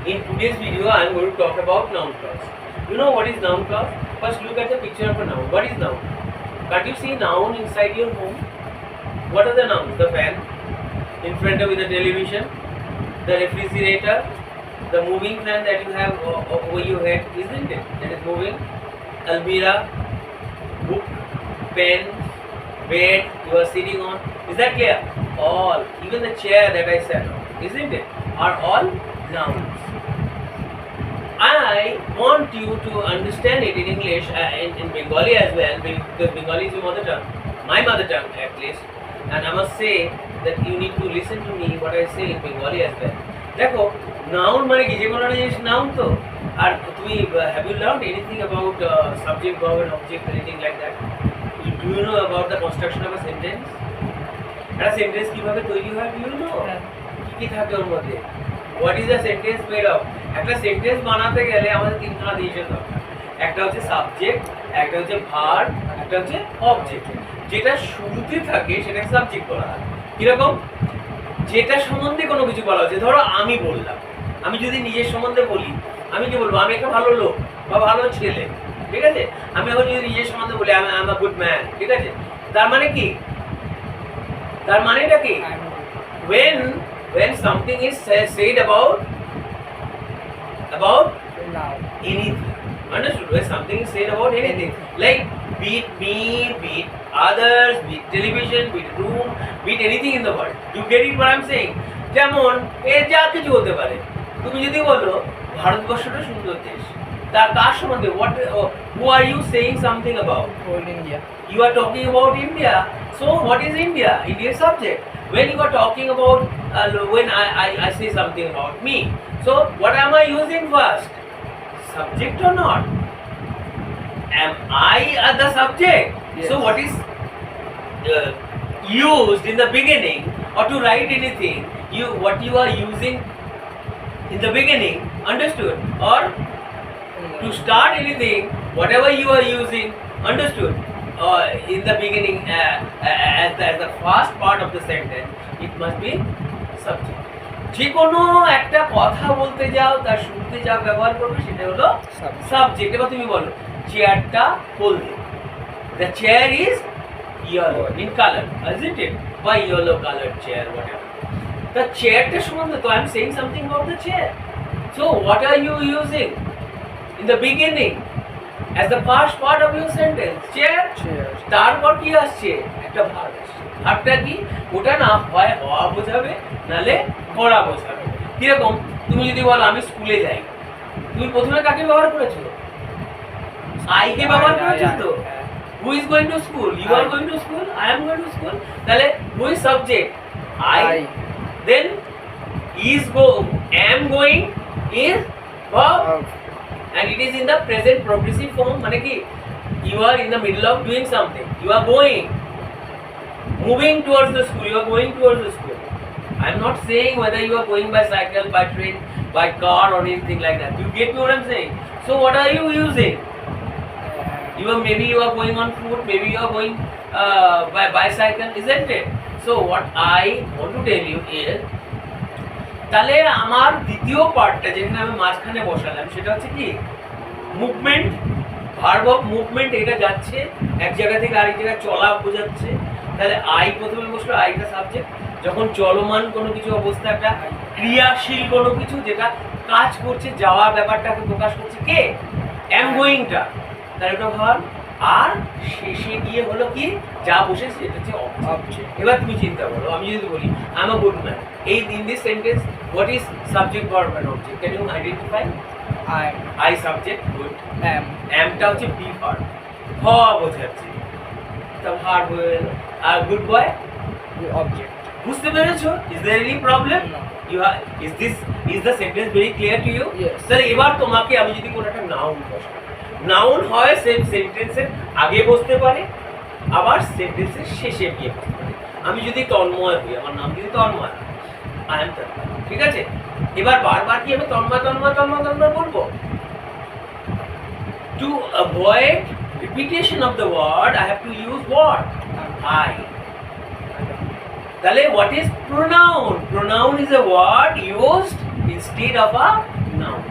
In today's video, I am going to talk about noun clause. You know what is noun clause? First, look at the picture of a noun. What is noun? Can't you see noun inside your home? What are the nouns? The fan, in front of the television, the refrigerator, the moving fan that you have over your head, isn't it? That is moving. Almirah, book, pen, bed you are sitting on. Is that clear? All, even the chair that I sat on, isn't it? Are all nouns. I want you to understand it in English, in Bengali as well, because Bengali is your mother tongue, my mother tongue at least, and I must say that you need to listen to me what I say in Bengali as well. দেখো noun মানে কি যে কোনো জিনিস noun তো আর তুমি have you learned anything about subject verb and object anything like that? Do you know about the construction of a sentence? একটা sentence কিভাবে তৈরি হয় do you know? কি থাকে ওর মধ্যে? What is a sentence made of? একটা sentence বানাতে গেলে আমাদের তিনখানা জিনিসের দরকার। একটা হচ্ছে সাবজেক্ট, একটা হচ্ছে ভার্ব, একটা হচ্ছে অবজেক্ট। যেটা শুরুতে থাকে সেটাকে সাবজেক্ট বলা হয়। কিরকম? যেটা সম্বন্ধে কোনো কিছু বলা হচ্ছে, ধরো আমি বললাম, আমি যদি নিজের সম্বন্ধে বলি, আমি কি বলবো? আমি একটা ভালো লোক বা ভালো ছেলে, ঠিক আছে? আমি এখন যদি নিজের সম্বন্ধে বলি I am a good man, ঠিক আছে? তার মানে কি? তার মানেটা কি? when something is said about anything, understood? When something is said about anything, like be it me, be it others, be it television, be it room, be it anything in the world. You get it what I'm saying? যেমন এর যা কিছু হতে পারে, তুমি যদি বলো ভারতবর্ষটা সুন্দর দেশ, তার কার সম্বন্ধে? who are you saying something about? India. You are talking about India. So what is India? India is subject. When you are talking about when I say something about me, so what am I using first? Subject or not? Am I the subject? Yes. So what is used in the beginning, or to write anything, what you are using in the beginning, understood? Or to start anything, whatever you are using, understood? In the beginning, as the first part of the sentence, it must be subject. যে কোনো একটা কথা বলতে যাও তার শুরুতে যা ব্যবহার করবে সেটা হলো সাবজেক্ট। এবার তুমি বলো চেয়ারটা হলদে, the chair is yellow in color, isn't it? Why yellow colored chair, whatever. The chairটা সম্বন্ধে তো I am saying something about the chair. So what are you using in the beginning as the first part of your sentence? Chair. তারপর কি আসছে? একটা verb আসছে। ভার্বটা কি? ওটা না হয় হওয়া বোঝাবে, নালে করা বোঝাবে। কিরকম? তুমি যদি বলো আমি স্কুলে যাই, তুমি প্রথমে কাকে ব্যবহার করেছো? I কে ব্যবহার করেছো তো? Who is going to school? You are going to school? I am going to school. তাহলে who is subject? I. Then am going is verb. And it is in the present progressive form. মানে কি? You are in the middle of doing something. You are going, moving towards the school. You are going towards the school. I am not saying whether you are going by cycle, by train, by car, or anything like that. You get me what I am saying? So what are you using? Maybe you are going on foot. Maybe you are going by bicycle, isn't it? So what I want to tell you is, তাহলে আমার দ্বিতীয় পার্টটা যেখানে আমি মাঝখানে বসালাম সেটা হচ্ছে কি? Movement, verb of movement. এটা যাচ্ছে এক জায়গা থেকে আরেক জায়গায়, চলা বোঝাচ্ছে। তাহলে আই প্রথমে বসলো, আইটা সাবজেক্ট। যখন চলমান কোনো কিছু অবস্থা, একটা ক্রিয়াশীল কোনো কিছু যেটা কাজ করছে, যাওয়ার ব্যাপারটাকে প্রকাশ করছে কে? অ্যাম গোয়িংটা, তার একটা ভার্ব। আর শেষে গিয়ে হলো কি? যা বসে সেটা হচ্ছে অবজেক্ট। এবার তুমি চিন্তা করো, আমি যদি বলি I am a good man, এই in this sentence what is subject, verb and object? Can you identify? I subject, good, অ্যামটা হচ্ছে বি ভার্ব, হওয়া বোঝাচ্ছে, তা ভার্ব হয়ে গেল। আর গুড বয় Object. বুঝতে পেরেছো? Is there any problem? Is the sentence very clear to you? তাহলে এবার তোমাকে আমি যদি কোনো একটা নাউন বসাই, নাউন হয় সেন্টেন্সের আগে বসতে পারে, আবার সেন্টেন্সের শেষে গিয়ে বসতে পারে। আমি যদি তন্ময় হই, আমার নাম যদি তন্ময়, আই এম তন্ময়, ঠিক আছে? এবার বারবার কি আমি তন্ময় তন্ময় তন্ময় তন্ময় বলবো? To avoid repetition of the word, I have to use what? I. তাহলে what is pronoun? Pronoun is a word used instead of a noun.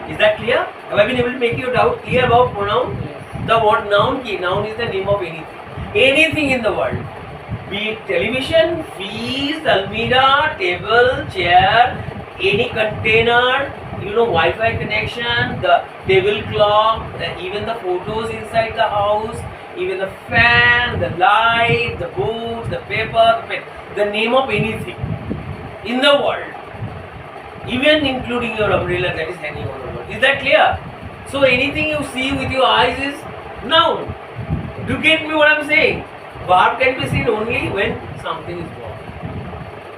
Is that clear? Have I been able to make your doubt clear about pronoun? The word noun ki noun is the name of anything in the world. Be it television, fridge, almirah, table, chair, any container, Wi-Fi connection, the table clock, even the photos inside the house, even the fan, the light, the books, the paper, the pen, the name of anything in the world, even including your umbrella that is hanging on the wall. Is that clear? So anything you see with your eyes is noun. Do you get me what I'm saying? Verb can be seen only when something is wrong.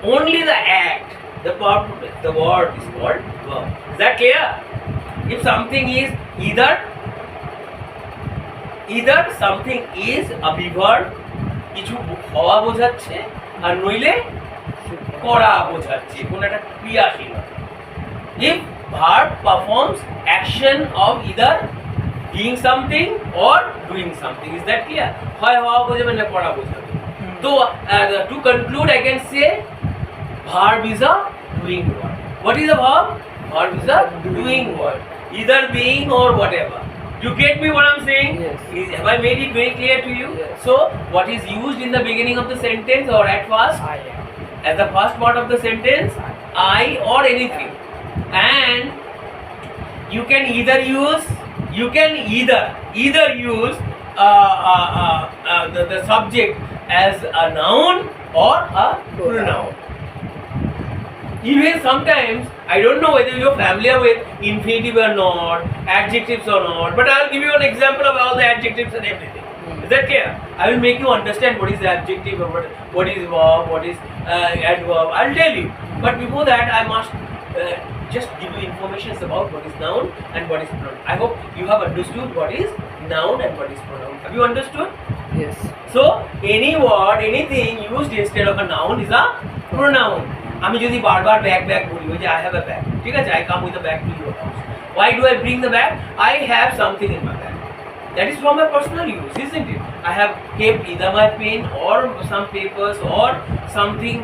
Only the act, the word is called verb. Is that clear? If something is either something is a verb, কিছু হওয়া বোঝাচ্ছে, আর নইলে করা বোঝাচ্ছে, কোন একটা ক্রিয়াশীল। If verb performs action of either being something or doing something, is that clear? হয় হওয়া বোঝাবে না করা বোঝাবে। তো to conclude I can say verb is a doing word. What is a verb? Verb is a doing word, either being or whatever. You get me what I'm saying? Yes. Have I made it very clear to you? Yes. So what is used in the beginning of the sentence or at first? I am. As the first part of the sentence, I or anything. And you can either use the subject as a noun or a pronoun. Even sometimes, I don't know whether you're familiar with infinitive or not, adjectives or not, but I'll give you an example of all the adjectives and everything. Is that clear? I will make you understand what is the adjective or what is verb, what is adverb. I'll tell you. But before that, I must just give you information about what is noun and what is pronoun. I hope you have understood what is noun and what is pronoun. Have you understood? Yes. So, any word, anything used instead of a noun is a pronoun. আমি যদি বারবার bag বলি, ওই যে I have a bag, ঠিক আছে, I come with a bag to your house. Why do I bring the bag? I have something in my bag. That is for my personal use, isn't it? I have kept either my pen or some papers or something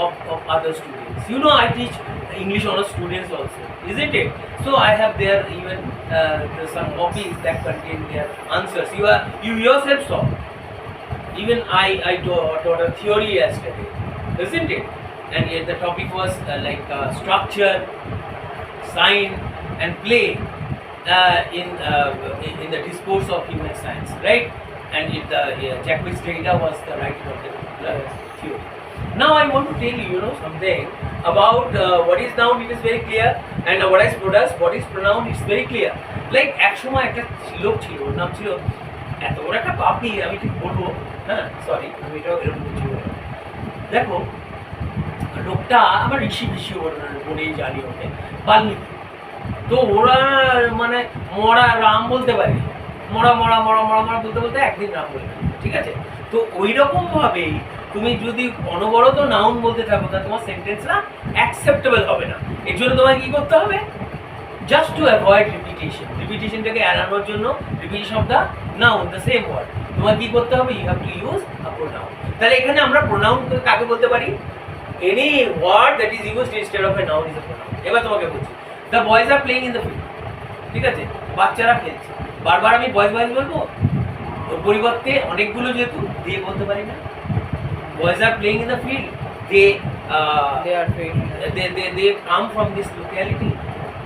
of other students. I teach English honors students also, isn't it? So I have there even some copies that contain their answers. You yourself saw. Even I taught a theory yesterday, isn't it? And yet the topic was structure, sign, and play in the discourse of human science, right? And Jacques Derrida was the writer of the theory. Now I want to tell you, something about what is noun. It is very clear, and what is pronoun. It's very clear. Like এক সময় একটা লোক ছিল, ওর নাম ছিল এত বড় একটা পাপি, আমি ঠিক বলবো, হ্যাঁ সরি, আমি এটাও এরকম কিছু দেখো। লোকটা আমার ঋষি বলেই জানি ওকে, বাল্মীকি। তো ওরা মানে মরা রাম বলতে পারে, মরা বলতে একদিন রাম বলে, ঠিক আছে। তো ওই রকম ভাবেই তুমি যদি অনবরত নাউন বলতে থাকো, তাহলে তোমার সেন্টেন্সটা অ্যাকসেপ্টেবল হবে না। এর জন্য তোমায় কি করতে হবে? জাস্ট টু অ্যাভয়েড রিপিটেশনটাকে এড়ানোর জন্য, repetition of the noun, the same word, তোমার কি করতে হবে? You have to use a pronoun. তাহলে এখানে আমরা প্রোনাউন কাকে বলতে পারি? Any word that is used instead of a noun is a pronoun. এবার তোমাকে বলছি, the boys are playing in the field, ঠিক আছে, বাচ্চারা খেলছে। বারবার আমি বয়েজ বলবো? ওর পরিবর্তে অনেকগুলো যেহেতু দিয়ে বলতে পারি না। boys are playing in the field, they are playing. They come from this locality,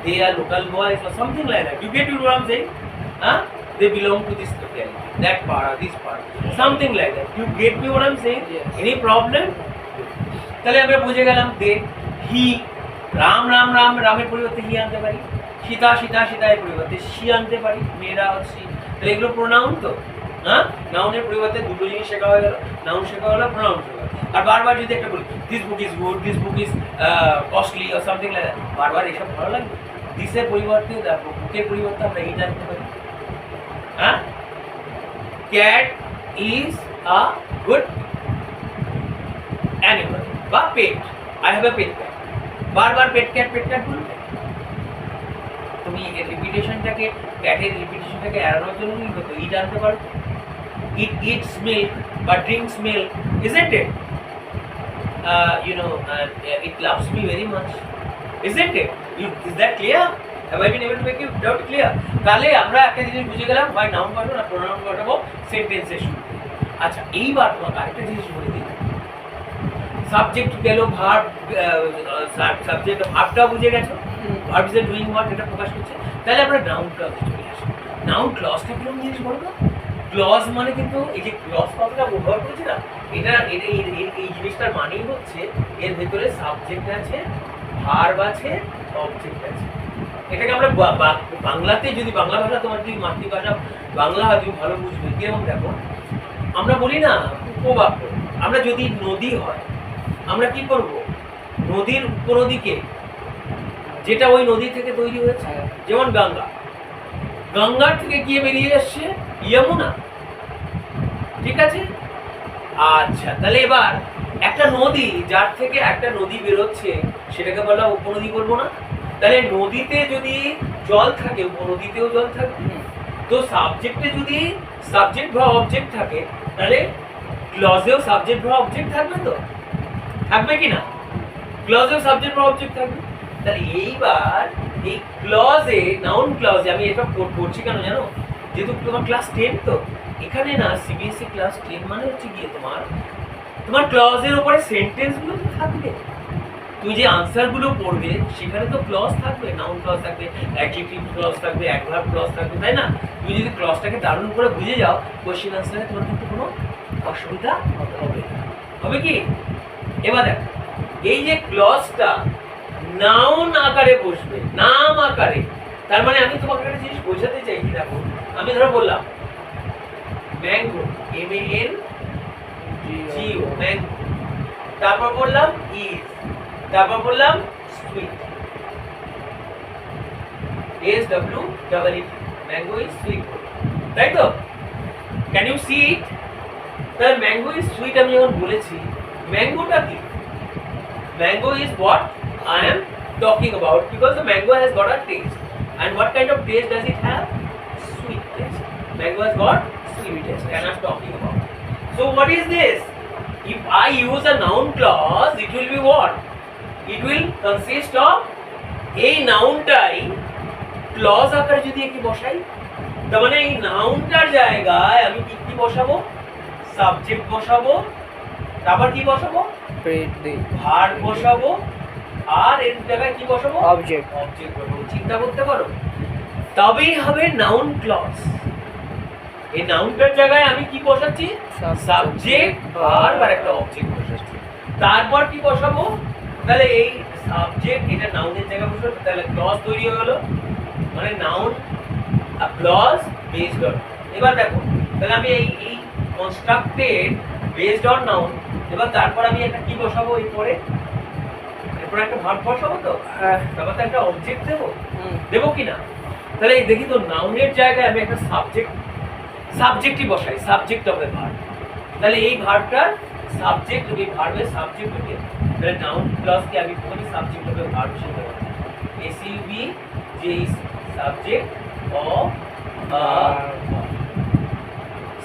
they are local boys or something like that. You get what I'm saying? They belong to this locality, that part, this part, something like that. You get me what I'm saying? Yes. Any problem? তাহলে আমরা বুঝে গেলাম দে, হি, রামের পরিবর্তে হি আনতে পারি, সীতা এর পরিবর্তে সি আনতে পারি, মেয়েরা সি। তাহলে এগুলো প্রোনাউন তো, নাউনের পরিবর্তে দুটো জিনিস শেখা হয়ে গেল, নাউন শেখা হলো, প্রোনাউন শেখা হলো। আর বারবার যদি একটা বলি this book is good, this book is costly or something like that, বারবার এসব ভালো লাগবে। দিসের পরিবর্তে দেখো, বুকের পরিবর্তে আমরা ইট আনতে পারি। Cat is a good animal বা pet, I have a pet cat. বারবার পেট ক্যাট বলবে, তুমি রিপিটেশনটাকে, ক্যাটের রিপিটেশনটাকে এড়ানোর জন্য কি করতে? ইট আনতে পারো। ইট ইটস মিল্ক বা drinks milk, isn't it? It loves me very much, isn't it? Is that clear? Have I been able to make you doubt clear? তাহলে আমরা একটা জিনিস বুঝে গেলাম, হয় নাউন বসাবো না প্রোনাউন বসাবো সেন্টেন্সের শুরুতে। আচ্ছা, এইবার তোমাকে আরেকটা জিনিস বলে দিই। সাবজেক্ট গেল, ভার্ব, সাবজেক্ট ভার্বটা বুঝে গেছো, ভার্ব ইজ ডুইং হোয়াট, এটা প্রকাশ করছে। তাহলে আমরা নাউন ক্লজে চলে আসি। নাউন ক্লজটা কিরকম জিনিস বলো তো? ক্লজ মানে কিন্তু এই যে ক্লজ কথাটা ব্যবহার করেছি না, এই জিনিসটার মানেই হচ্ছে এর ভেতরে সাবজেক্ট আছে, ভার্ব আছে, অবজেক্ট আছে। এটাকে আমরা বাংলাতে, যদি বাংলা ভাষা তোমার যদি মাতৃভাষা বাংলা হয় তুমি ভালো বুঝবে। যেমন দেখো, আমরা বলি না উপবাক্য, আমরা যদি নদী হয় আমরা কি করব? নদীর উপনদীকে, যেটা ওই নদী থেকে তৈরি হয়েছে, যেমন গঙ্গা, গঙ্গার থেকে গিয়ে বেরিয়ে আসছে যমুনা, ঠিক আছে? আচ্ছা, তাহলে এবার একটা নদী, যার থেকে একটা নদী বেরোচ্ছে সেটাকে বলা উপনদী, বলবো না? তাহলে নদীতে যদি জল থাকে উপনদীতেও জল থাকবে। তো সাবজেক্টে যদি সাবজেক্ট বা অবজেক্ট থাকে তাহলে ক্লজেও সাবজেক্ট বা অবজেক্ট থাকবে, তো থাকবে কি না? ক্লজেও সাবজেক্ট বা অবজেক্ট থাকবে। তাহলে এইবার এই ক্লজে, নাউন ক্লজে আমি এটা পড়ছি কেন জানো? যেহেতু তোমার ক্লাস 10, তো এখানে না সিবিএসসি ক্লাস 10 মানে হচ্ছে গিয়ে তোমার ক্লজের উপরে সেন্টেন্সগুলো তো থাকবে। তুমি যে আনসারগুলো পড়বে সেখানে তো ক্লজ থাকবে, নাউন ক্লজ থাকবে, অ্যাডজেক্টিভ ক্লজ থাকবে, অ্যাডভার্ব ক্লজ থাকবে, তাই না? তুমি যদি ক্লজটাকে দারুণ করে বুঝে যাও, কোশ্চেন আনসারে তোমার কিন্তু কোনো অসুবিধা হবে না। হবে কি? এবার দেখো, এই যে ক্লজটা নাউন আকারে বসবে, নাম আকারে, তার মানে আমি তোমাকে একটা জিনিস বোঝাতে চাইছি। দেখো, আমি ধরো বললাম ম্যাঙ্গো, MANGO, ম্যাঙ্গো, তারপর বললাম ইজ, তারপর বললাম sweet, SWEET, mango is sweet, তাই তো? ক্যান ইউ সি ইট? তাহলে ম্যাঙ্গো ইজ সুইট আমি যখন বলেছি, ম্যাঙ্গোটা কি? Mango is what I am talking about, because the mango has got a taste. And what kind of taste does it have? Sweet taste. Mango has got sweet taste, and I'm talking about. So what is this? If I use a noun clause, it will be what? It will consist of a noun tie clause আকারে যদি একে বসাই, তার মানে এই নাউনটার জায়গায় আমি কি বসাবো? সাবজেক্ট বসাবো, তারপর কি বসাবো? ভার্ব বসাবো, আর এর জায়গায় কি বসাবো? অবজেক্ট বসাবো। চিন্তা করতে পারো, তবেই হবে নাউন ক্লজ। এই নাউনটার জায়গায় আমি কি বসাচ্ছি? সাবজেক্ট, ভার্ব আর একটা অবজেক্ট বসাচ্ছি। তারপর কি বসাবো? তাহলে এই সাবজেক্ট এটা নাউনের জায়গায় বসাবো, তাহলে ক্লজ তৈরি হয়ে গেল, মানে নাউন ক্লজ বেসড অন। এবার দেখো, তাহলে আমি এই কনস্ট্রাক্টেড বেসড অন নাউন, এবার তারপর আমি একটা কি বসাবো? এরপরে একটা ভার্ব বসাবো, তো তারপর তো একটা অবজেক্ট দেবো কি না? তাহলে দেখি তো, নাউনের জায়গায় আমি একটা সাবজেক্টই বসাই, সাবজেক্ট হবে ভার্ব। তাহলে এই ভার্বটার সাবজেক্ট, এই ভার্বের সাবজেক্ট হবে, তাহলে নাউন ক্লজকে আমি বলি সাবজেক্ট হবে ভার্ব হিসেবে, SUB যে সাবজেক্ট অফ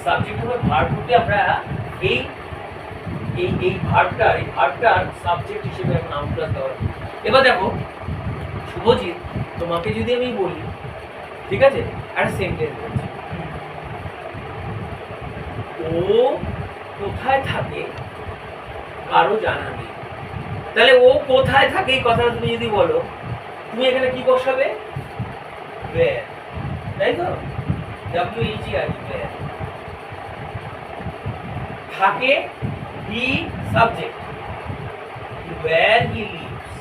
সাবজেক্ট হবে ভার্ব হতে আমরা এই ভার্বটার সাবজেক্ট হিসেবে নাউন ক্লজ দেওয়া। এবার দেখো শুভজিৎ, তোমাকে যদি আমি বলি, ঠিক আছে, একটা সেন্টেন্স বলছি, ও কোথায় থাকে কারো জানা নেই। তাহলে ও কোথায় থাকে এই কথাটা তুমি যদি বলো, তুমি এখানে কি বসাবে? where, তাই তো? WHERE, where। থাকে, he subject, where he lives,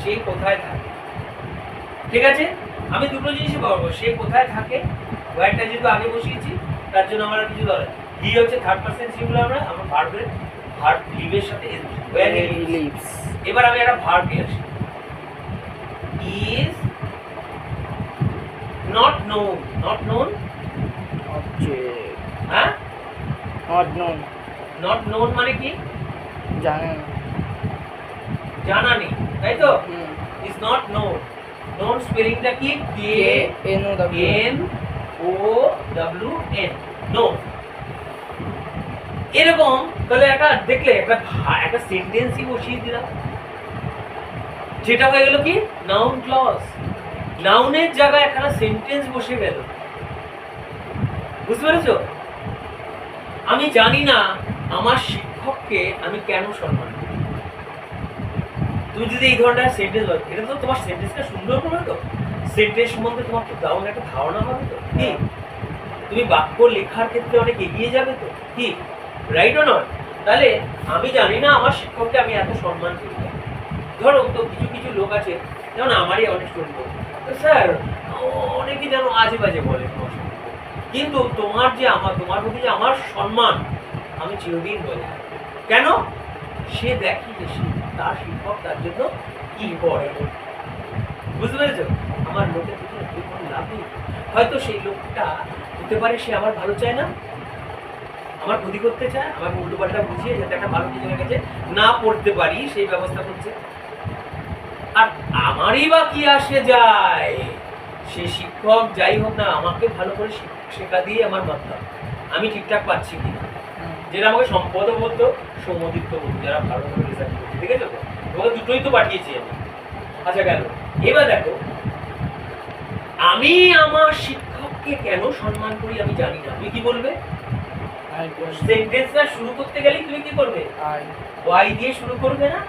সে কোথায় থাকে, ঠিক আছে? আমি দুটো জিনিসই বলবো, সে কোথায় থাকে, ওয়্যারটা যেহেতু আগে বসিয়েছি তার জন্য আমার কিছু দরকার। হি হচ্ছে থার্ড পারসন সিঙ্গুলার, আমরা ভার্ব লিভের সাথে where he lives। এবার আমি একটা ভার্ব নিয়ে আসি, is not known, object, হ্যাঁ, not known মানে কি? জানা নেই, তাই তো? is not known, known স্পেলিংটা কি? KNOWN, known। এরকম তাহলে একটা দেখলে একটা সেন্টেন্সই বসিয়ে দিলাম, যেটা হয়ে গেল কি নাউন ক্লজ, নাউনের জায়গায় একটা সেন্টেন্স বসে গেল। বুঝতে পেরেছো? আমি জানি না আমার শিক্ষককে আমি কেন সম্মান করি। তুমি যদি এই ধরনের সেন্টেন্স বলো, এটা তো তোমার সেন্টেন্সটা সুন্দর করবে তো, সেন্টেন্স সম্বন্ধে তোমার তো দারুণ একটা ধারণা হবে তো, কি তুমি বাক্য লেখার ক্ষেত্রে অনেক এগিয়ে যাবে তো, কি রাইট ও নয়? তাহলে আমি জানি না আমার শিক্ষককে আমি এত সম্মান করি। ধরো তো কিছু কিছু লোক আছে, যেমন আমারই অনেক শুনবো, স্যার অনেকে যেন আজে বাজে বলে তোমার সম্পর্কে, কিন্তু তোমার প্রতি যে আমার সম্মান আমি চিরদিন বলে। কেন? সে দেখি যে তার শিক্ষক তার জন্য কি করে। বুঝতে পেরেছো? আমার লোকের পিছনে কোনো লাভ নেই। হয়তো সেই লোকটা হতে পারে সে আমার ভালো চায় না, আমার ক্ষতি করতে চায়, আমাকে উল্টোপাল্টা বুঝিয়ে যাতে একটা ভালো কিছু কাছে না পড়তে পারি সেই ব্যবস্থা করছে। আর আমারই বা কি আসে যায়, সে শিক্ষক যাই হোক না, আমাকে ভালো করে শেখা দিয়ে আমার মাত্রা আমি ঠিকঠাক পাচ্ছি কিনা, যেটা আমাকে সম্পদও বলতো, সৌমদীপ্ত বলতো, যারা ভালোভাবে রেজাল্ট করছে। ঠিক আছে তো, তোমাকে দুটোই তো পাঠিয়েছি আমি। আচ্ছা গেল, এবার দেখো আমি আমার শিক্ষককে কেন সম্মান করি আমি জানি না। তুমি কি বলবে? সেন্টেন্সটা শুরু করতে গেলে তুমি কি করবে? ওয়াই দিয়ে শুরু করবে না?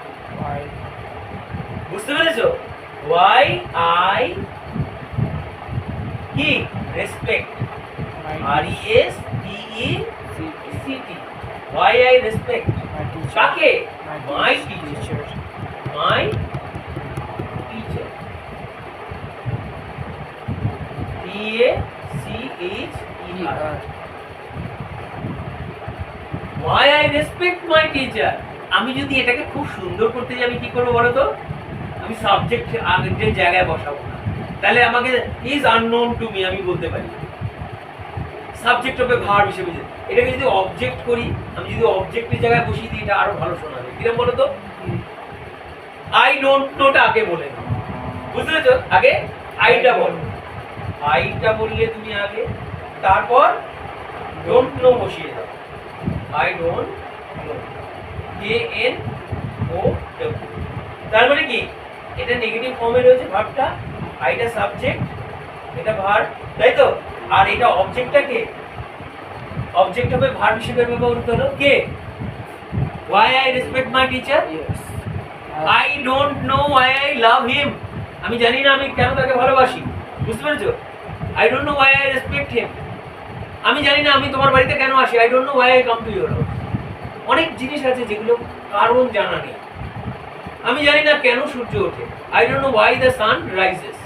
বুঝতে পেরেছো? ওয়াই আই কি respect, R E S P E C T, why I respect কাকে? My teacher, my teacher, T E A C H E, why I respect my teacher। আমি যদি এটাকে খুব সুন্দর করতে যাই আমি কি করবো বলো তো? আমি সাবজেক্ট আগের জায়গায় বসাবো না, তাহলে আমাকে ইজ আননোন টু মি আমি বলতে পারি সাবজেক্ট অফ এ ভার্ব হিসেবে। এটাকে যদি অবজেক্ট করি, আমি যদি অবজেক্টের জায়গায় বসিয়ে দিই, এটা আরো ভালো শোনাবে। কিরকম বলো তো? আই ডোন্ট নোটা আগে বলে নাও। বুঝতে পেরেছো? আগে আইটা বলো, আইটা বললে তুমি আগে, তারপর ডোন্ট নো বসিয়ে দাও। I don't know, K-N-O-W। তার মানে কি এটা নেগেটিভ ফর্মে রয়েছে ভার্বটা, আইটা সাবজেক্ট, এটা ভার্ব, তাই তো? আর এটা অবজেক্টটা কে? অবজেক্ট হবে ভার্ব হিসেবে ব্যবহৃত হলো কে? why I respect my teacher, Yes. I don't know why I love him। আমি জানি না আমি কেন তাকে ভালোবাসি। বুঝতে পেরেছো? I don't know why I respect him। আমি জানি না আমি তোমার বাড়িতে কেন আসি। I don't know why I come to your house. অনেক জিনিস আছে যেগুলো কারণ জানা নেই। আমি জানি না কেন সূর্য ওঠে। I don't know why the sun rises.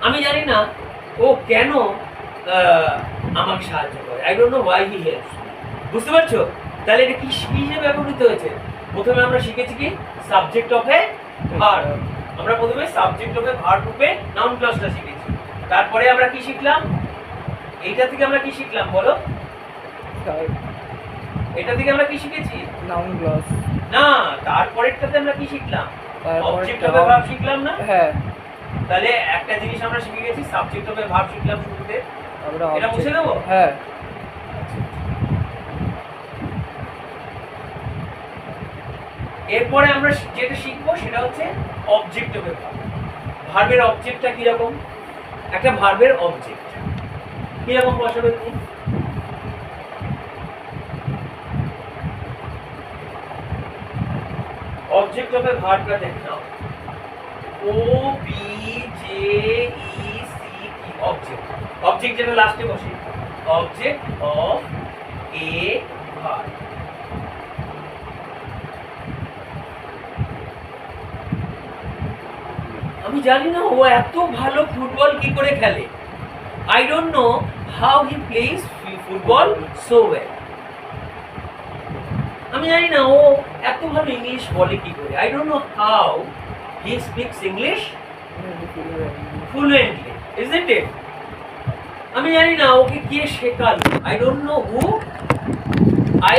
আমি জানি না ও কেন আমাকে সাহায্য করে। I don't know why he helps. বুঝতে পারছো? তাহলে এটা কি হিসেবে ব্যবহৃত হয়েছে? প্রথমে আমরা শিখেছি কি সাবজেক্ট অফ এ ভার্ব। আমরা প্রথমে সাবজেক্ট অফ এ ভার্ব রূপে নাউন ক্লজটা শিখেছি। তারপরে আমরা কি শিখলাম? এইটা থেকে আমরা কি শিখলাম বলো? এটা থেকে আমরা কি শিখেছি? Noun clause. না, তারপরেরটাতে আমরা কি শিখলাম? অবজেক্ট অফ এ ভার্ব শিখলাম না? হ্যাঁ। তাহলে একটা জিনিস আমরা শিখে গেছি, সাবজেক্ট অফ এ ভার্ব শিখলাম শুরুতে। আমরা এটা মুছে দেবো? হ্যাঁ। এরপরে আমরা যেটা শিখবো সেটা হচ্ছে অবজেক্ট অফ এ ভার্ব। ভার্বের অবজেক্টটা কি রকম? একটা ভার্বের অবজেক্ট কি রকম বসাবে তুমি? অবজেক্ট অফ এ ভার্বটা দেখে নাও। O B J E C T, object. Object যেটা লাস্টে বসে, অবজেক্ট অফ এ ভার্ব। আমি জানি না ও এত ভালো ফুটবল কি করে খেলে। I don't know how he plays football so well। আমি জানি না ও এত ভালো ইংলিশ বলে কি করে। I don't know how he speaks English fluently, isn't it? আমি জানি না ওকে কে শেখালো। I don't know who। I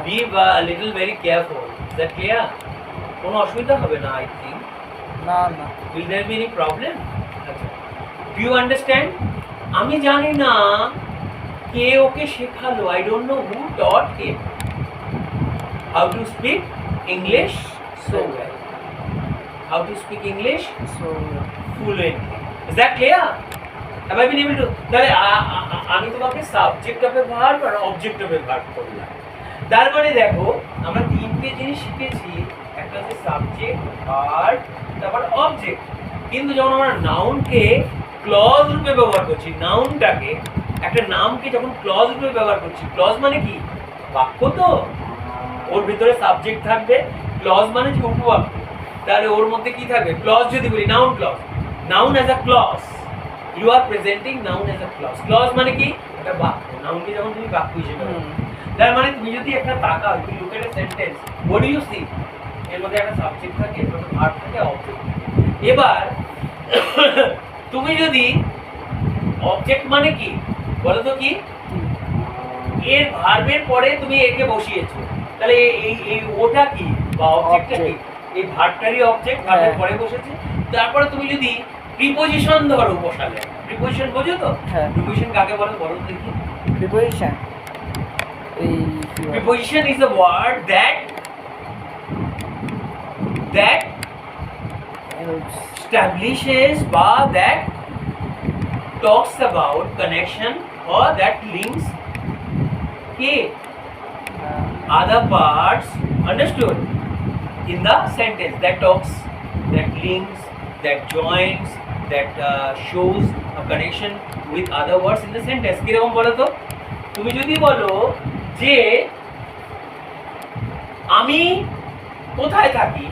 be a little very careful। Is that clear? কোনো অসুবিধা হবে না I think। না না। Will there be any problem? Do you understand? আমি জানি না কে ওকে শেখালো। I don't know who taught him how to speak English so well. How to speak English So fluently. Is that clear? Have I been able to? তাহলে আমি তোমাকে subject of a verb আর object of a verb করলাম। তার মানে দেখো আমরা তিনটে জিনিস শিখেছি, একটা হচ্ছে সাবজেক্ট, ভার্ব, তারপর অবজেক্ট। কিন্তু যখন আমরা নাউনকে ক্লজ রূপে ব্যবহার করছি, নাউনটাকে একটা নামকে যখন ক্লজ রূপে ব্যবহার করছি, ক্লজ মানে কি? বাক্য তো, ওর ভিতরে সাবজেক্ট থাকবে, ক্লজ মানে কি? উপবাক্য। তাহলে ওর মধ্যে কি থাকবে? ক্লজ যদি বলি noun clause, noun as a clause, you are presenting noun as a clause. Clause মানে কি? একটা বাক্য। নাউনকে যখন তুমি বাক্য হিসেবে তার মানে তুমি যদি একটা তাকাও, you look at a sentence, what do you see? এর মধ্যে একটা সাবজেক্ট থাকে, এর মধ্যে ভার্ব থাকে, অবজেক্ট। এবার তুমি যদি অবজেক্ট মানে কি বলো তো, কি এর ভার্বের পরে তুমি একে বসিয়েছো, তাহলে এই ওটা কি বা অবজেক্টটা কি? এই ভার্বটারই অবজেক্ট, ভার্বের পরে বসেছে। তারপরে তুমি যদি প্রিপোজিশন ধরো বসালে, প্রিপোজিশন বোঝো তো? প্রিপোজিশন কাকে বলে বলো দেখি? প্রিপোজিশন, এই Preposition is a word that establishes বা that talks about connection or that links other parts, understood, in the sentence, that talks, that links, that joins, that shows a connection with other words in the sentence. কিরকম বলো তো? তুমি যদি বলো যে আমি কোথায় থাকি,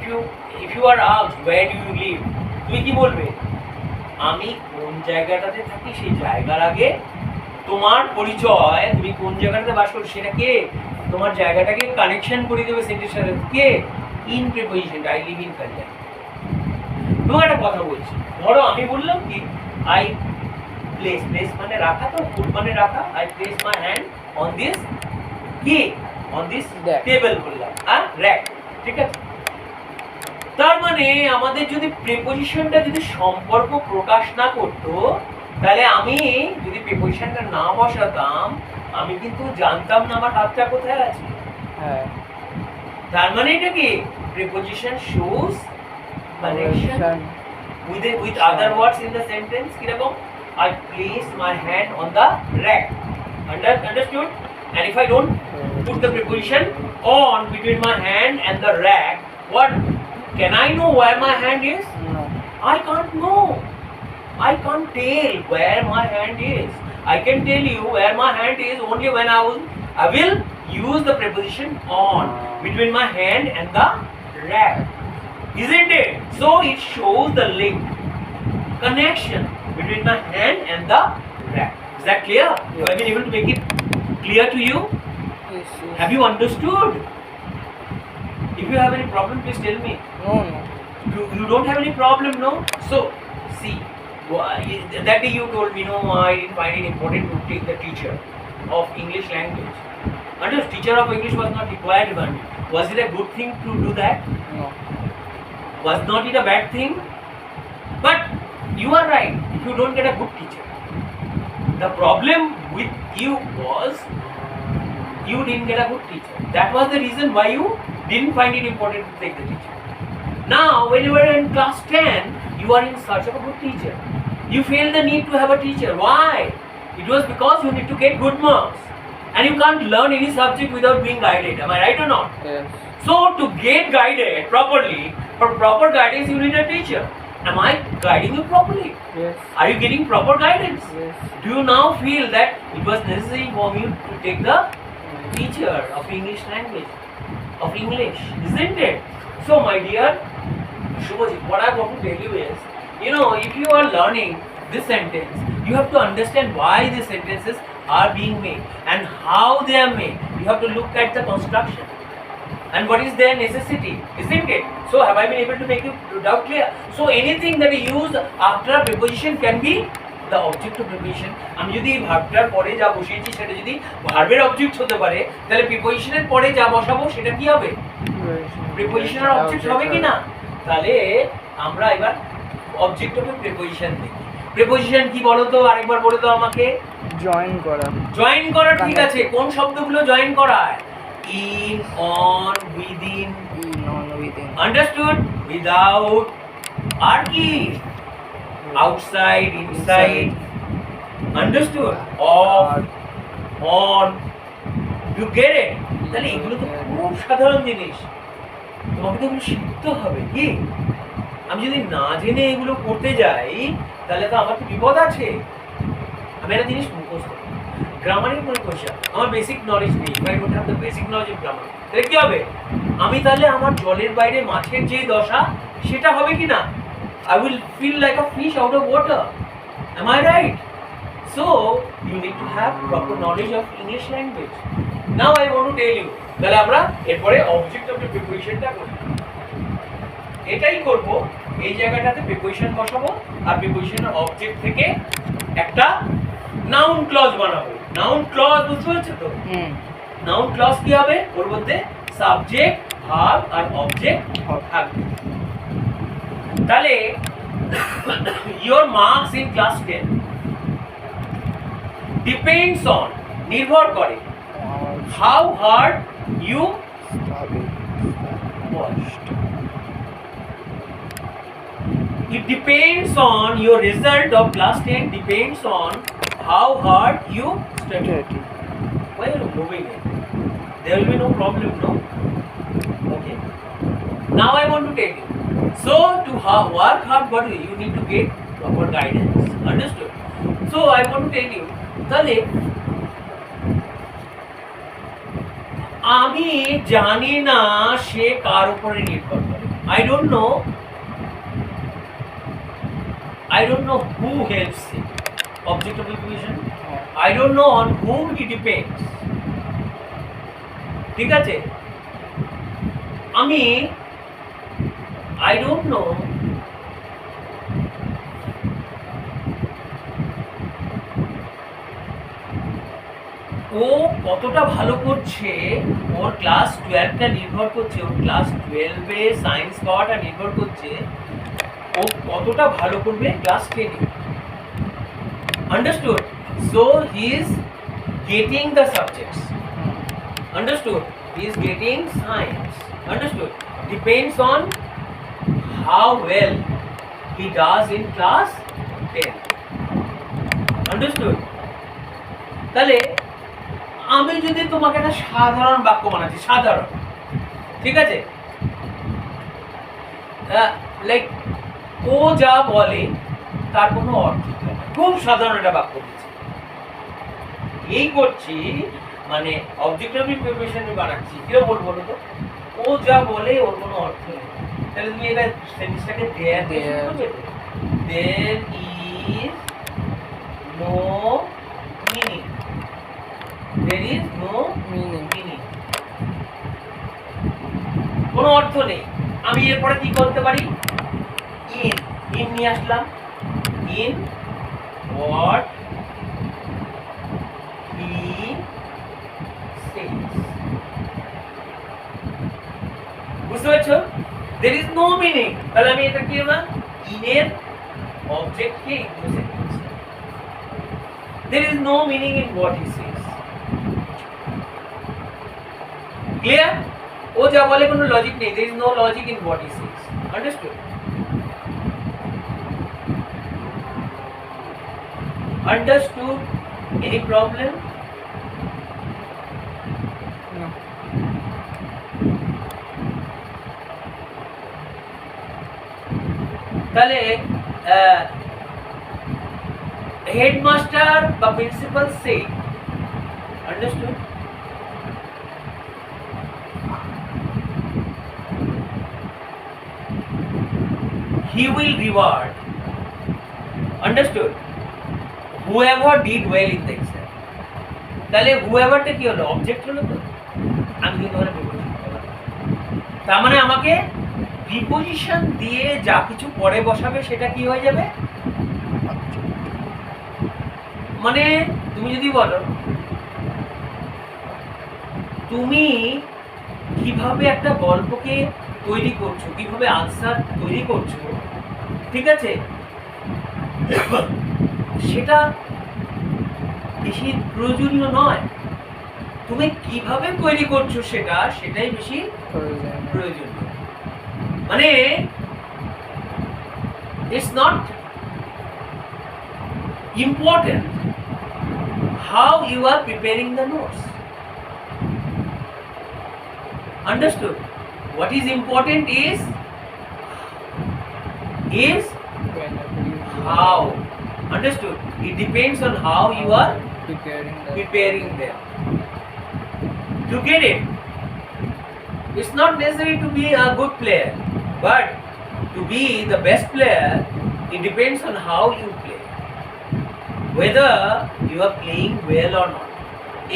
if you are asked where do you live, তুমি কি বলবে? আমি কোন জায়গাটাতে থাকি, সেই জায়গার আগে তোমার পরিচয়, তুমি কোন জায়গাটাতে বাস করো সেটাকে, তোমার জায়গাটাকে কানেকশন করে দেবে সেন্টেন্সের সাথে। কে? In preposition, I live in Kalyan. তোমাকে একটা কথা বলছি, ধরো আমি বললাম কি আই প্লেস, প্লেস মানে রাখা, তো ফুট মানে রাখা, I place my hand on this কি, অন দিস টেবিল বললাম, হ্যাঁ, র‍্যাক, ঠিক আছে? তার মানে আমাদের যদি প্রিপোজিশনটা যদি সম্পর্ক প্রকাশ না করতো, তাহলে আমি যদি প্রিপোজিশনটা না বসাতাম, আমি কিন্তু জানতাম না আমার হাতটা কোথায় আছে। হ্যাঁ, তার মানে এটা কি? Preposition shows connection with other words in the sentence. কিরকম? I place my hand on the rack. Understood? And if I don't put the preposition on between my hand and the rack, what can I know where my hand is? no, I can't know. I can't tell where my hand is. I can tell you where my hand is only when I will use the preposition on between my hand and the rack. Isn't it? So it shows the link, connection between my hand and the rack. Is that clear? Yes. Have I been able to make it clear to you? yes, yes. Have you understood? If you have any problem, please tell me. No, no. You don't have any problem, no? So, see, that day you told me, no, I didn't find it important to take the teacher of English language. Understood? Teacher of English was not required by me. Was it a good thing to do that? No. Was not it a bad thing? But you are right, if you don't get a good teacher. The problem with you was you didn't get a good teacher. That was the reason why you didn't find it important to take the teacher. Now, when you are in class 10, you are in search of a good teacher. You feel the need to have a teacher. Why? It was because you need to get good marks. And you can't learn any subject without being guided. Am I right or not? Yes. So, to get guided properly, for proper guidance, you need a teacher. Am I guiding you properly? Yes. Are you getting proper guidance? Yes. Do you now feel that it was necessary for you to take the teacher of English language, of English, isn't it? So, my dear Shubhajit, what I want to tell you is, you know, if you are learning this sentence, you have to understand why these sentences are being made and how they are made. You have to look at the construction and what is their necessity, isn't it? So, have I been able to make you doubt clear? So, anything that is used after a preposition can be the object of preposition. আমি যদি ভার্বটার পরে যা বসিয়েছি সেটা যদি ভার্বের object হতে পারে, তাহলে প্রিপোজিশনের পরে যা বসাবো সেটা কি হবে? প্রিপোজিশনের অবজেক্ট হবে কি না? তাহলে আমরা এবার অবজেক্ট অফ প্রিপোজিশন দেখি। প্রিপোজিশন কি বলো তো, আরেকবার বলে দাও আমাকে। জয়েন করা। জয়েন করা, ঠিক আছে। কোন শব্দগুলো জয়েন করায়? In, on, within, Within. Understood? Without আর কি outside, inside. Understood? Off, on. You get it? তাহলে এগুলো তো খুব সাধারণ জিনিস, তোমাকে তো এগুলো শিখতে হবে। কি আমি যদি না জেনে এগুলো করতে যাই তাহলে তো আমার তো বিপদ আছে। আমি একটা জিনিস মুখস্থ, গ্রামারের কোনো কোয়েশ্চেন আমার বেসিক নলেজ নেই, I don't have the basic knowledge of grammar, তাহলে কি হবে? আমি তাহলে আমার জলের বাইরে মাছের যে দশা সেটা হবে কি না? I will feel like a fish out of water. Am I right? So you need to have proper knowledge of English language. Now I want to tell you, তাহলে আমরা এরপরে অবজেক্ট অফ দ্য প্রিপোজিশনটা করি। এটাই করব, এই জায়গাটাতে preposition বসাবো আর প্রিপোজিশনের object থেকে একটা নাউন ক্লজ বানাবো। নাউন ক্লজ বুঝতে পারছো তো? নাউন ক্লজ কি হবে? ওর মধ্যে সাবজেক্ট, ভার্ব আর অবজেক্ট থাকবে। তাহলে your marks in class 10 depends on, নির্ভর করে, how hard you watched. It depends on your result of class 10 depends on how hard you studied. Why are you moving it? There will be no problem, no? Okay. Now I want to tell you. So to work hard, what you need to get proper guidance. Understood? So I want to tell you, তাহলে আমি জানি না সে কার উপরে নির্ভর করে। I don't know who helps him. Object of preposition. I don't know on whom he depends. ঠিক আছে? আমি I don't know ও কতটা ভালো করছে, ওর ক্লাস 12টা নির্ভর করছে, ওর ক্লাস 12-এ সায়েন্স পাওয়াটা নির্ভর করছে ও কতটা ভালো করবে class 10-এ। Understood? So he is getting the subjects. Understood? He is getting science. Understood? Depends on how well he does in class 10. Understood? তাহলে আমি যদি তোমাকে একটা সাধারণ বাক্য বানাচ্ছি, সাধারণ, ঠিক আছে, লাইক ও যা বলে তার কোনো অর্থ হয় না, খুব সাধারণ একটা বাক্য দিচ্ছি, এই করছি মানে অবজেক্টিভ প্রিপারেশন বানাচ্ছি, কিরকম বলবো বলো তো? ও যা বলে ওর কোনো অর্থ নেই। তাহলে তুমি এটা সেন্টেন্সটাকে there is no meaning. There is no meaning. কোনো অর্থ নেই। আমি এরপরে কি করতে পারি? ইন নিয়ে আসলাম। In what he says. বুঝতে পারছো? There is no meaning. তাহলে আমি এটা কি না? ইনের অবজেক্টকে ইনক্লুসিভ করছি। There is no meaning in what he says. Clear? ও যা বলে কোনো লজিক নেই। There is no logic in what he says. Understood? Understood? Any problem? No. তাহলে হেডমাস্টার বা principal say, understood? He will reward, understood, whoever did well in the exam. তাহলে whoever টা কি হলো? অবজেক্ট হলো তো। আমি কিন্তু ওখানে প্রিপোজিশন করলাম, তার মানে আমাকে প্রিপোজিশন দিয়ে যা কিছু পরে বসাবে সেটা কি হয়ে যাবে? মানে তুমি যদি বলো তুমি কিভাবে একটা গল্পকে তৈরি করছো, কিভাবে আনসার তৈরি করছো, ঠিক আছে, সেটা বেশি প্রয়োজনীয় নয়। তুমি কিভাবে তৈরি করছো সেটাই বেশি প্রয়োজনীয়। মানে it's not important how you are preparing the notes. Understood? What is important is how. Understood? It depends on how you are preparing them. To get it, it's not necessary to be a good player, but to be the best player, it depends on how you play, whether you are playing well or not.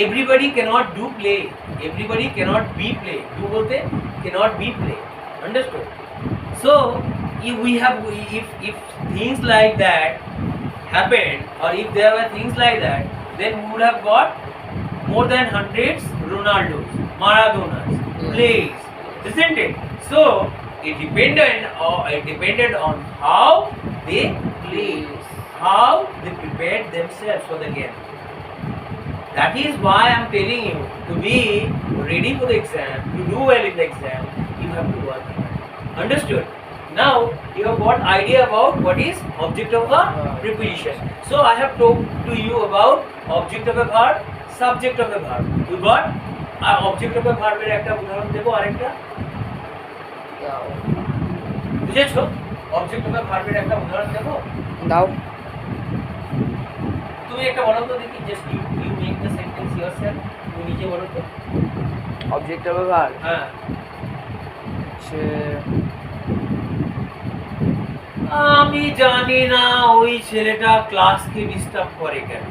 Everybody cannot do play, everybody cannot be play. Do bolte cannot be play. Understood? So if we have, if things like that happened, or if there were things like that, then we would have got more than hundreds Ronaldos, Maradonas, plays, isn't it? So it depended on how they played, how they prepared themselves for the game. That is why I am telling you, to be ready for the exam, to do well in the exam, you have to work hard. Understood? Now you have got idea about what is object of a preposition. So I have talked to you about object of a verb, subject of a verb. You got object of a verb এর একটা উদাহরণ দেব আরেকটা, বুঝেছো? object of a verb এর একটা উদাহরণ দেব, দাও। তুমি একটা বলো তো দেখি, just you make the sentence yourself. তুমি নিজে বলো তো। object of a verb হ্যাঁ, আমি জানি না ওই ছেলেটা ক্লাসকে ডিস্টার্ব করে কেন।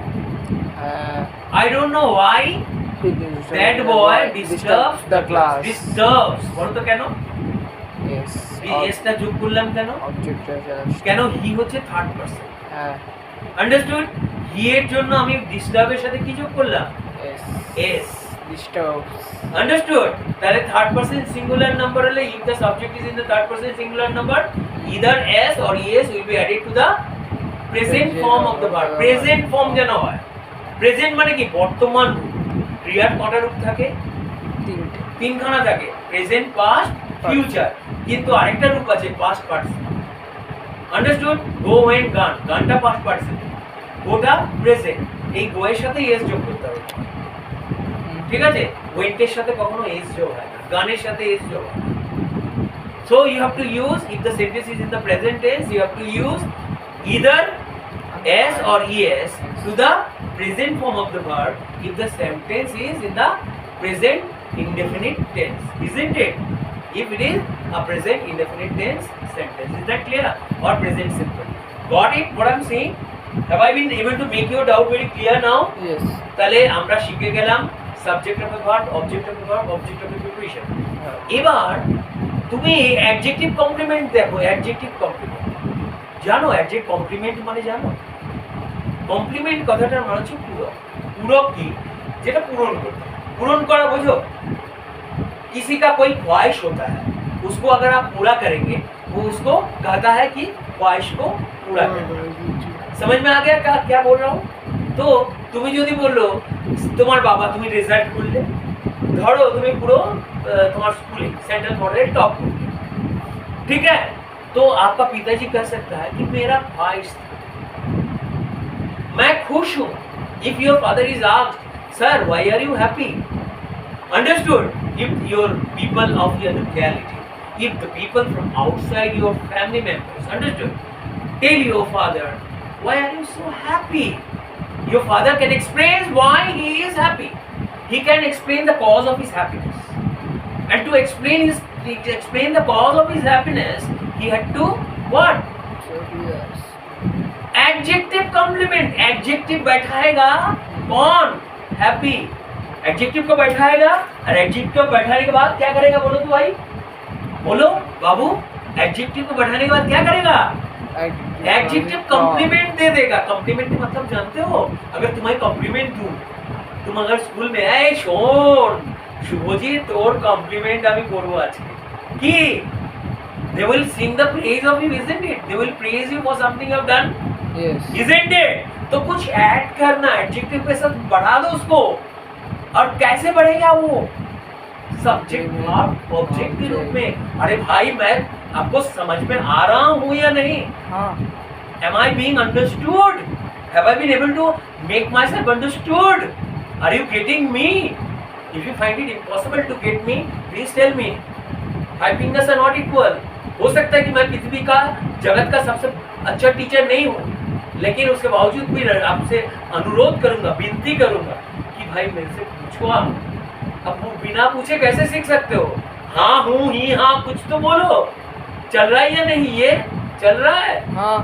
I don't know why that boy disturbs the class. Disturbs বলো তো কেন? yes এসটা যোগ করলাম কেন? object of a কেন? হি হচ্ছে থার্ড পারসন। হ্যাঁ আন্ডারস্টুড? হি এর জন্য আমি ডিস্টার্বের সাথে কি যোগ করলাম? yes S. disturbs Understood? তাহলে থার্ড পারসন সিঙ্গুলার নাম্বার হলে, if the subject is in the third person singular number, either s or es will be added to the present form of the verb. Present form যেন হয়। Present মানে কি? বর্তমান রূপ। ক্রিয়ার কটা রূপ থাকে? তিনখানা থাকে, প্রেজেন্ট, পাস্ট, ফিউচার। কিন্তু আরেকটা রূপ আছে পাস্ট পার্টিসিপল। আন্ডারস্টুড? গো, ওয়েন্ট, গান। গানটা পাস্ট পার্টিসিপল, গোটা প্রেজেন্ট। এই গো এর সাথে এস যোগ করতে হবে, ঠিক আছে? ওয়েন্টের সাথে কখনো এস যোগ হয় না, গানের সাথে এস যোগ হয়। So you have to use, if the sentence is in the present tense, you have to use either s or es to the present form of the verb if the sentence is in the present indefinite tense, isn't it? If it is a present indefinite tense sentence, is that clear? Or present simple. Got it? What I'm saying? Have I been able to make your doubt very clear now? yes তাহলে আমরা শিখে গেলাম subject of a verb, object of a verb, object of a preposition. এবার তুমি adjective complement দেখো। Adjective complement জানো? অ্যাডজেক্ট complement মানে জানো? কমপ্লিমেন্ট কথাটার মানে হচ্ছে পূরক। পূরক কি? যেটা পূরণ করতে, पूर्ण करा बुझो। किसी का कोई ख्वाहिश होता है, उसको अगर आप पूरा करेंगे वो उसको कहता है कि ख्वाहिश को पूरा करें। समझ में आ गया क्या क्या बोल रहा हूँ? तो তুমি যদি বললো তোমার বাবা তুমি রেজাল্ট করলে, ধরো তুমি পুরো তোমার स्कूल सेंट्रल मॉडल टॉप, ठीक है, तो आपका पिताजी कह सकता है कि मेरा ख्वाहिश था, मैं खुश हूँ। If your father is asked, sir, why are you happy? Understood? If your people of your locality, if the people from outside your family members, understood, tell your father, why are you so happy? Your father can explain why he is happy. He can explain the cause of his happiness. And to explain the cause of his happiness, he had to what? Adjective complement. Adjective बैठाएगा कौन? Happy. Adjective को बैठाएगा और adjective को बैठाने के बाद क्या करेगा बोलो तो भाई, बोलो बाबू, adjective को बैठाने के बाद क्या करेगा? एडजेक्टिव कॉम्प्लीमेंट दे देगा। कॉम्प्लीमेंट का मतलब जानते हो? अगर तुम्हें कॉम्प्लीमेंट दूं, तुम अगर स्कूल में आए, शोन শুভজিৎ তোর কমপ্লিমেন্ট আমি করব আজকে, কি they will sing the praise of you, isn't it? They will praise you for something you have done, yes, isn't it? तो कुछ ऐड करना, एडजेक्टिव के साथ बढ़ा दो उसको। और कैसे बढ़ेगा वो? सब्जेक्ट वर्ब ऑब्जेक्ट के रूप में। अरे भाई मैं आपको समझ में आ रहा हूँ या नहीं? हाँ। Am I being understood? Have I been able to make myself understood? Are you getting me? If you find it impossible to get me, please tell me. Five fingers are not equal. हो सकता है कि मैं पृथ्वी का जगत का सबसे अच्छा टीचर नहीं हूँ, लेकिन उसके बावजूद भी आपसे अनुरोध करूंगा, विनती करूंगा कि भाई मेरे से पूछो आप। अब वो बिना पूछे कैसे सीख सकते हो? हाँ हूँ ही हाँ, कुछ तो बोलो। चल रहा है या नहीं? ये चल रहा है? हाँ।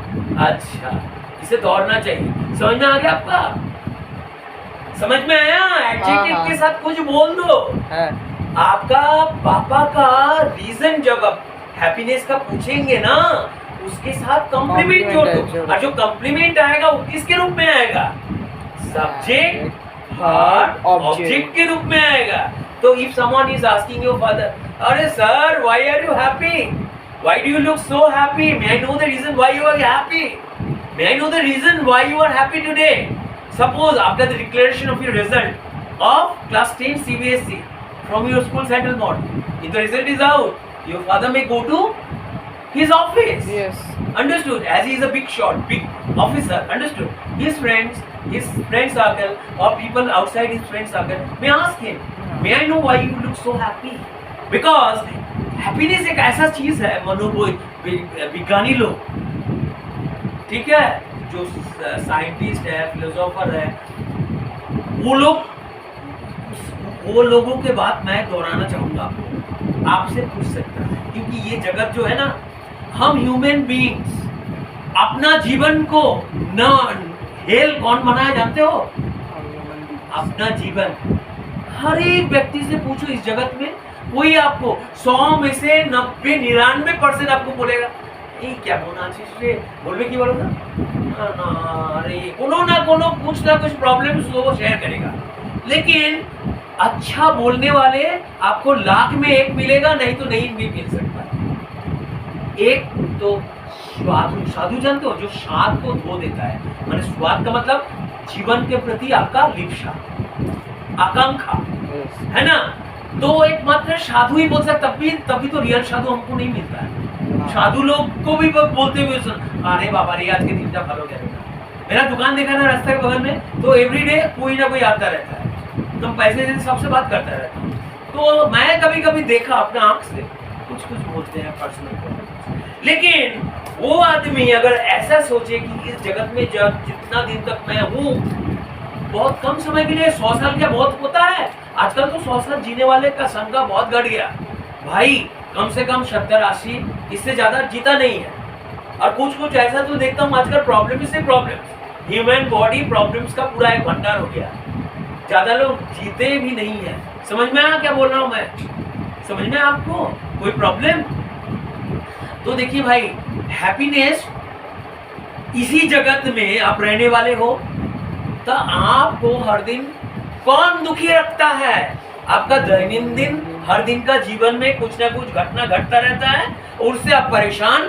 अच्छा, इसे दौड़ना चाहिए। समझ में आ गया आपका? समझ में आया? एडजेक्टिव हाँ। के साथ कुछ बोल दो। है। आपका पापा का रीजन जब आप हैप्पीनेस का पूछेंगे ना, उसके साथ कॉम्प्लीमेंट जोड़ दो। और जो कॉम्प्लीमेंट आएगा वो किसके रूप में आएगा? सब्जेक्ट वर्ब ऑब्जेक्ट के रूप में आएगा। तो if someone is asking your father, अरे sir why are you happy? Why do you look so happy? May I know the reason why you are happy? May I know the reason why you are happy today? Suppose after the declaration of your result of class 10 CBSE from your school central board, if the result is out, your father may go to his office. Yes. Understood? As he is a big shot, big officer. Understood? His friend circle or people outside his friend circle may ask him, may I know why you look so happy? Because happiness एक ऐसा चीज है, विज्ञानी लोग, ठीक है, जो scientist है, फिलोसोफर है, वो लोगों के बात मैं दोहराना चाहूंगा आपको, आपसे पूछ सकता है, क्योंकि ये जगत जो है ना, हम ह्यूमन बीइंग्स अपना जीवन को न हेल कौन बनाया जानते हो? अपना जीवन। हर एक व्यक्ति से पूछो इस जगत में, कोई आपको 100 में से 90-99% आपको बोलेगा ये क्या बोलना चाहिए, बोलबे की बोलो ना, अरे कोनो ना कोनो कुछ ना कुछ प्रॉब्लम वो शेयर करेगा। लेकिन अच्छा बोलने वाले आपको लाख में एक मिलेगा, नहीं तो नहीं भी मिल सकता। एक तो साधु जानते हो, जो स्वाद को धो देता है, माने स्वाद का मतलब जीवन के प्रति आपका लिप्सा, आकांक्षा, है ना? तो एक मात्र साधु ही बोल सकता, तभी तो रियल साधु हमको नहीं मिलता है। साधु लोग को भी बोलते हुए सुन, अरे बाबा रे आज के दिन का फल हो गया। मेरा दुकान देखा ना रास्ते के बगल में, तो एवरीडे कोई ना कोई आता रहता है, तो पैसे से सबसे बात करता रहता है। तो मैं कभी कभी देखा अपने आंख से, कुछ बोलते हैं पर्सनल। लेकिन वो आदमी अगर ऐसा सोचे कि इस जगत में जब जितना दिन तक मैं हूँ, बहुत कम समय के लिए, 100 साल क्या बहुत होता है? आजकल तो 100 साल जीने वाले का संख्या बहुत घट गया भाई, कम से कम 70-80, इससे ज्यादा जीता नहीं है। और कुछ ऐसा तो देखता हूँ आजकल प्रॉब्लम से प्रॉब्लम, ह्यूमन बॉडी प्रॉब्लम्स का पूरा एक भंडार हो गया, ज्यादा लोग जीते भी नहीं है। समझ में आया क्या बोल रहा हूँ मैं? समझ में आपको कोई प्रॉब्लम? तो देखिए भाई, हैप्पीनेस इसी जगत में आप रहने वाले हो, तो आपको हर दिन कौन दुखी रखता है? आपका दैनंदिन हर दिन का जीवन में कुछ ना कुछ घटना घटता रहता है, उससे आप परेशान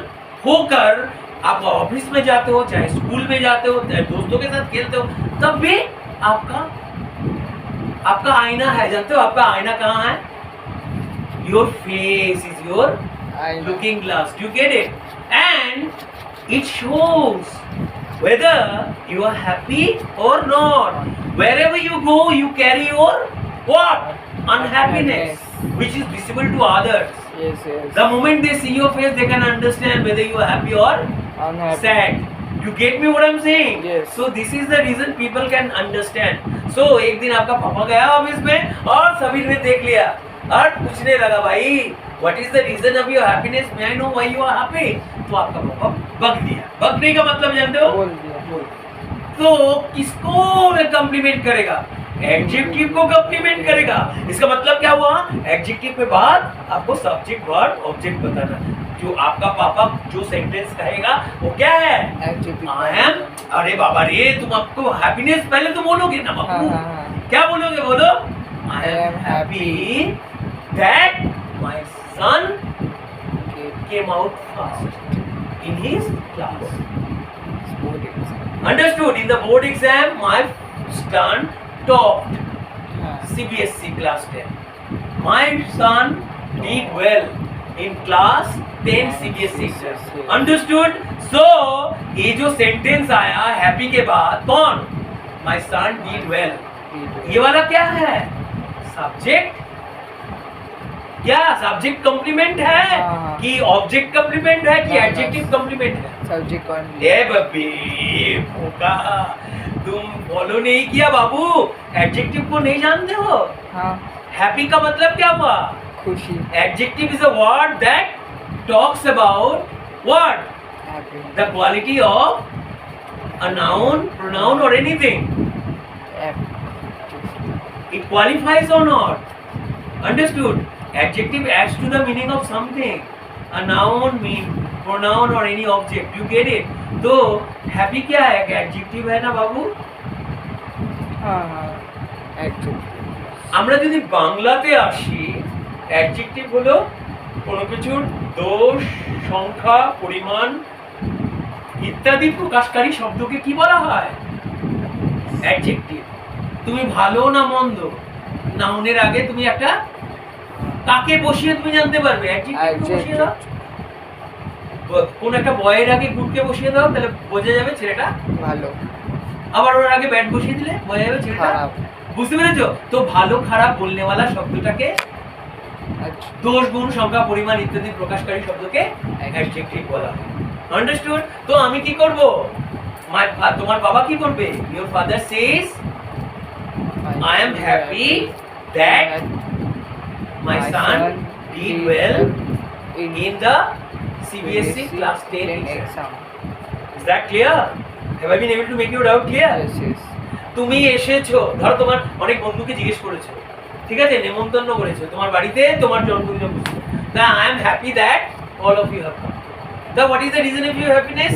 होकर आप ऑफिस में जाते हो, चाहे स्कूल में जाते हो, चाहे दोस्तों के साथ खेलते हो, तब भी आपका आईना है। जानते हो आपका आईना कहाँ है? Your face is your looking glass. You get it? And it shows whether you are happy or not. Wherever you go, you carry your what? Unhappiness, which is visible to others. Yes. The moment they see your face, they can understand whether you are happy or sad. You get me what I'm saying? Yes. So this is the reason people can understand. So एक दिन आपका पापा गया office में और सभी ने देख लिया और पूछने लगा, भाई what is the reason of your happiness? May I know why you are happy? तो आपका पापा बक दिया। बकने का मतलब जानते हो? बोल दिया। तो किसको कॉम्प्लीमेंट करेगा? एडजेक्टिव को कॉम्प्लीमेंट करेगा। इसका मतलब क्या हुआ? एडजेक्टिव के बाद आपको सब्जेक्ट वर्ब ऑब्जेक्ट बताना। जो आपका पापा जो सेंटेंस कहेगा वो क्या है? आई एम, अरे बाबा रे, तुम आपको हैप्पीनेस पहले तो बोलोगे ना बाबू। क्या बोलोगे? बोलो, I am happy that my son came out first in his class. Understood? In the board exam, my son topped CBSE class 10. My son did well in class 10 CBSE exam. Understood? So ये जो sentence आया happy के बाद कौन? My son did well. ये वाला क्या है? सब्जेक्ट। क्या सब्जेक्ट कॉम्प्लीमेंट है हाँ। कि ऑब्जेक्ट कॉम्प्लीमेंट है कि हाँ, एडजेक्टिव कॉम्प्लीमेंट है? Subject only. ए बब्बी भूखा, तुम फॉलो नहीं किया बाबू, एडजेक्टिव को नहीं जानते हो। हाँ, हैप्पी का मतलब क्या हुआ? खुशी। Adjective is a word that talks about what? Happy. The quality of a noun, pronoun और anything. It qualifies or not? Understood? Adjective adds to the meaning of something. A noun mean pronoun or any object. You get it? तो happy क्या है? Adjective है ना बाबू? हाँ हाँ, adjective। আমরা যদি বাংলাতে আসি, adjective হলো কোনো কিছুর দোষ, সংখ্যা, পরিমাণ ইত্যাদি প্রকাশকারী শব্দকে কি বলা হয়? Adjective। তুমি ভালো না মন্দ, নাউনের আগে তুমি একটা কাকে বসিয়ে তুমি জানতে পারবে। অ্যাডজেক্টিভ বসিয়ে দাও, কোন একটা বয়ের আগে গুডকে বসিয়ে দাও, তাহলে বোঝা যাবে ছেলেটা ভালো। আবার ওর আগে ব্যাড বসিয়ে দিলে বোঝা যাবে ছেলেটা খারাপ। বুঝতে পেরেছো? তো ভালো খারাপ বলনে वाला শব্দটাকে আচ্ছা। দোষ, গুণ, সংখ্যা, পরিমাণ ইত্যাদি প্রকাশকারী শব্দকে অ্যাডজেক্টিভ বলা হয়। আন্ডারস্টুড? তো আমি কি করব? তোমার বাবা কি করবে? Your father Sage I am happy that my son did well in the CBSE class 10 exam. Is that clear? Have I been able to make your doubt clear? Yes, yes. তুমি এসেছো, ধরো তোমার অনেক বন্ধুকে জিজ্ঞেস করেছো, ঠিক আছে, নেমন্তন্ন করেছো তোমার বাড়িতে তোমার জন্মদিনে বুঝছো। তা I am happy that all of you have come. So what is the reason of your happiness?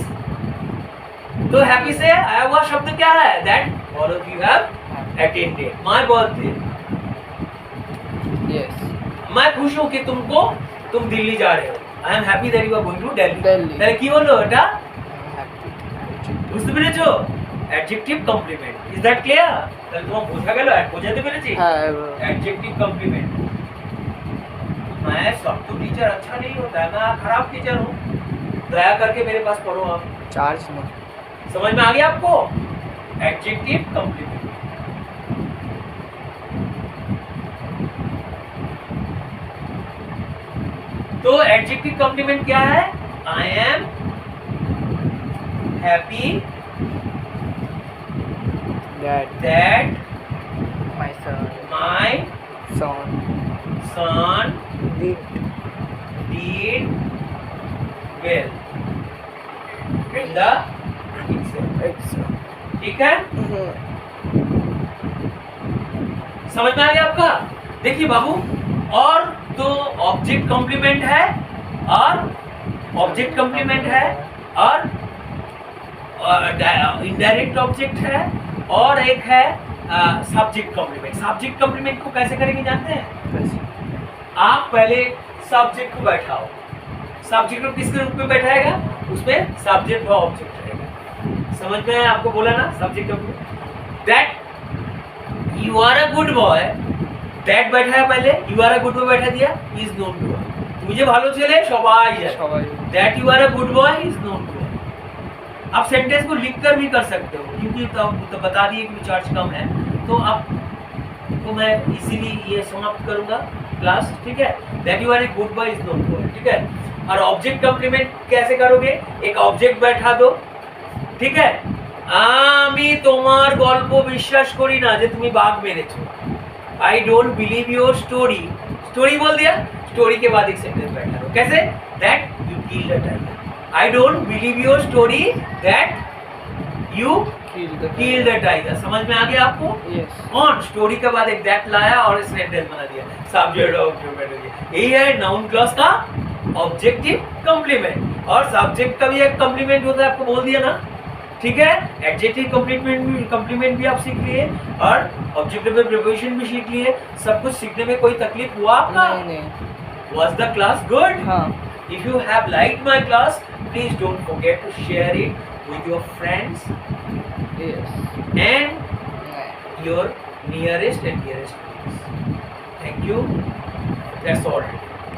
तो happy से आया हुआ शब्द क्या है? That all of you have attended my birthday. Yes. मैं खुश हूँ कि तुम दिल्ली जा रहे हो। I am happy that you are going to Delhi. Delhi. তাহলে কি হলো এটা? Happy. বুঝতে পেরেছো? Adjective compliment. Is that clear? তাহলে তোমার বোঝা গেল? বোঝাতে পেরেছি? हाँ, Adjective compliment. मैं सबको टीचर अच्छा नहीं होता है, मैं खराब टीचर हूँ, दया करके मेरे पास पढ़ो आप। चार्ज में। समझ में आ गया आपको? Adjective compliment. तो एडजेक्टिव कॉम्प्लीमेंट क्या है? I am happy that my son my son did did well in the exam. ठीक है? समझ में आ गया आपका? देखिए बाबू, और तो ऑब्जेक्ट कॉम्प्लीमेंट है और ऑब्जेक्ट कॉम्प्लीमेंट है और इनडायरेक्ट ऑब्जेक्ट है और एक है सब्जेक्ट कॉम्प्लीमेंट। सब्जेक्ट कॉम्प्लीमेंट को कैसे करेंगे जानते हैं? आप पहले सब्जेक्ट को बैठाओ, सब्जेक्ट को किसके रूप में बैठाएगा? उसमें सब्जेक्ट और ऑब्जेक्ट रहेगा। समझ में आया आपको? बोला ना subject that you are a good boy, that बैठाया पहले, you are a good boy बैठा दिया, इज नोन टू अ। मुझे ভালো ছেলে সবাই জানে, that you are a good boy is known to a. आप सेंटेंस को लिखकर भी कर सकते हो, क्योंकि तो बता दिए कि चार्ज कम है, तो आप तो मैं इजीली ये समाप्त करूंगा क्लास, ठीक है? That you are a good boy is known to a, ठीक है? और ऑब्जेक्ट कॉम्प्लीमेंट कैसे करोगे? एक ऑब्जेक्ट बैठा दो, ठीक है? আমি তোমার গল্প বিশ্বাস করি না যে তুমি বাঘ মেরেছো। I don't believe your story. Story बोल दिया, स्टोरी के बाद एक सेंटेंस बैठा दो। कैसे? That you killed a tiger. I don't believe your story that you killed a tiger. समझ में आ गया आपको? Yes. कौन स्टोरी के बाद एक दैट लाया और सेंटेंस बना दिया, सब्जेक्ट ऑब्जेक्ट बैठ गया। यही है नाउन क्लॉज का ऑब्जेक्टिव कॉम्प्लीमेंट। और सब्जेक्ट का भी एक कॉम्प्लीमेंट होता है, आपको बोल दिया ना, ठीक है? एडजेक्टिव कॉम्प्लीमेंट भी आप सीख लिए और ऑब्जेक्टिव प्रिपोजिशन भी सीख लिए। सब कुछ सीखने में कोई तकलीफ हुआ आपका? नहीं। Was the class good? हाँ। If you have liked my class, please don't forget to share it with your friends Yes. and your nearest and dearest friends. Thank you. That's all.